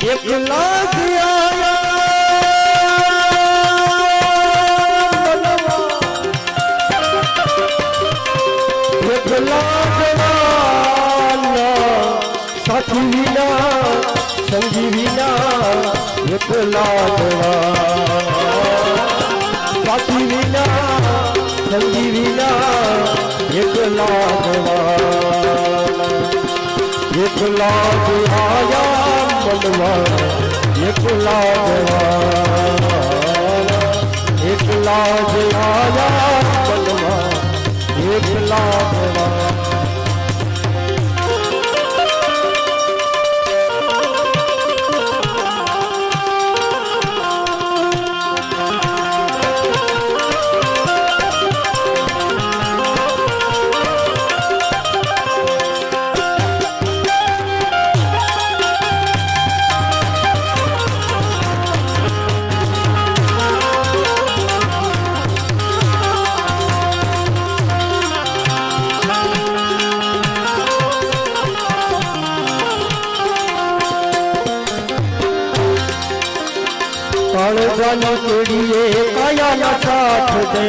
एक लाख आया एक लाख साथी विना संगी विना एक लाख साथी विना संगी विना एक लाख आया मनवा एक लाख आया मनवा एक लाख काले केड़िए काया ना साथ दे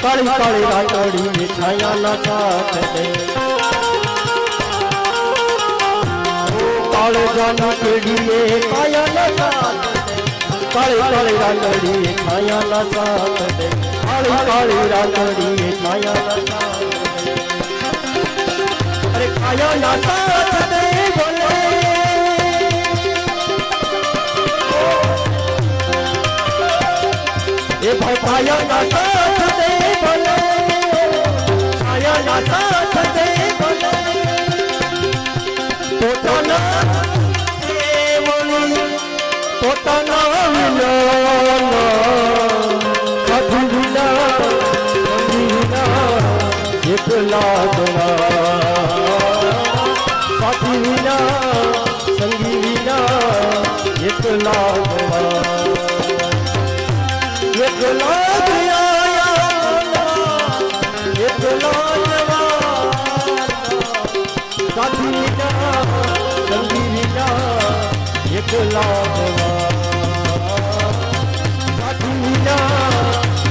काली काली रातड़ी छाया ना साथ दे काले जाना केड़िए काया ना साथ दे काली काली रातड़ी छाया ना साथ दे काली काली रातड़ी छाया ना साथ दे अरे काया ना साथ दे बोले ये भाई पाया ना साथ दे बोले छाया ना साथ दे बोले पोताना बोली पोताना विना साथी विना संगी विना एक लाख साथी विना संगी विना एक लाख एक लाख आया एक लाख साथी विना संगी विना एक लाख साथी विना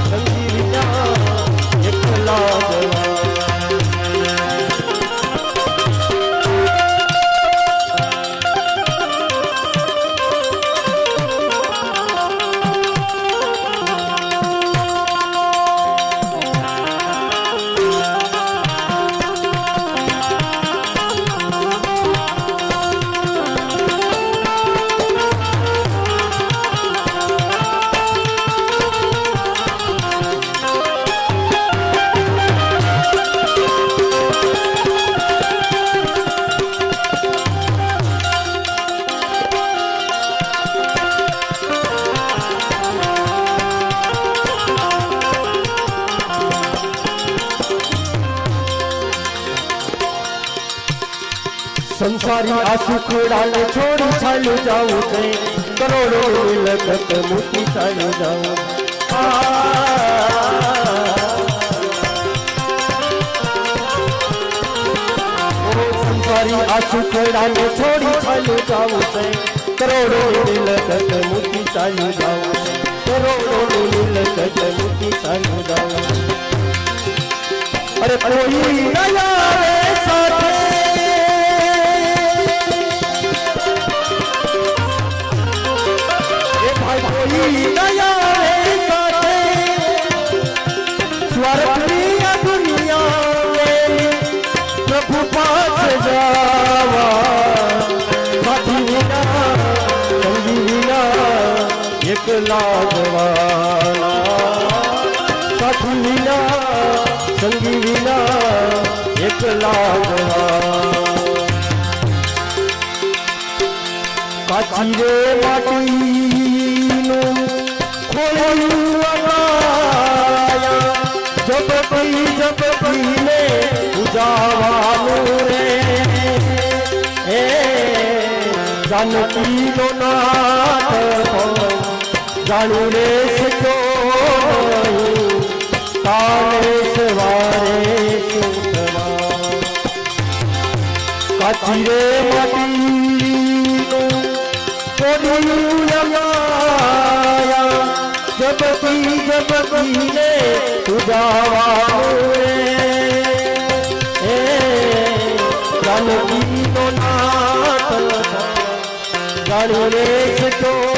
संगी विना एक लाख संसारी आंसू खुड़ाने छोड़ी चालू जाऊं से करोड़ों मिलकत मुठी चालू जाऊं संसारी आंसू खुड़ाने छोड़ी चालू जाऊं से करोड़ों मिलकत मुठी चालू जाऊं करोड़ों मिलकत मुठी चालू जाऊं अरे कोई नया साथ कोई नया साथे स्वर्ग दुनिया में प्रभु पास जावा साथी विना संगी विना एक लाख वाला साथी विना संगी विना एक लाख काची रे माटी जब पीने उजावालू रे जानती लो नाथ जानू रे सो ताने सवारे सुतवा काची रे माटी બગીને સુજાવાનું જાનકી નો નાથ જાણી રે સચો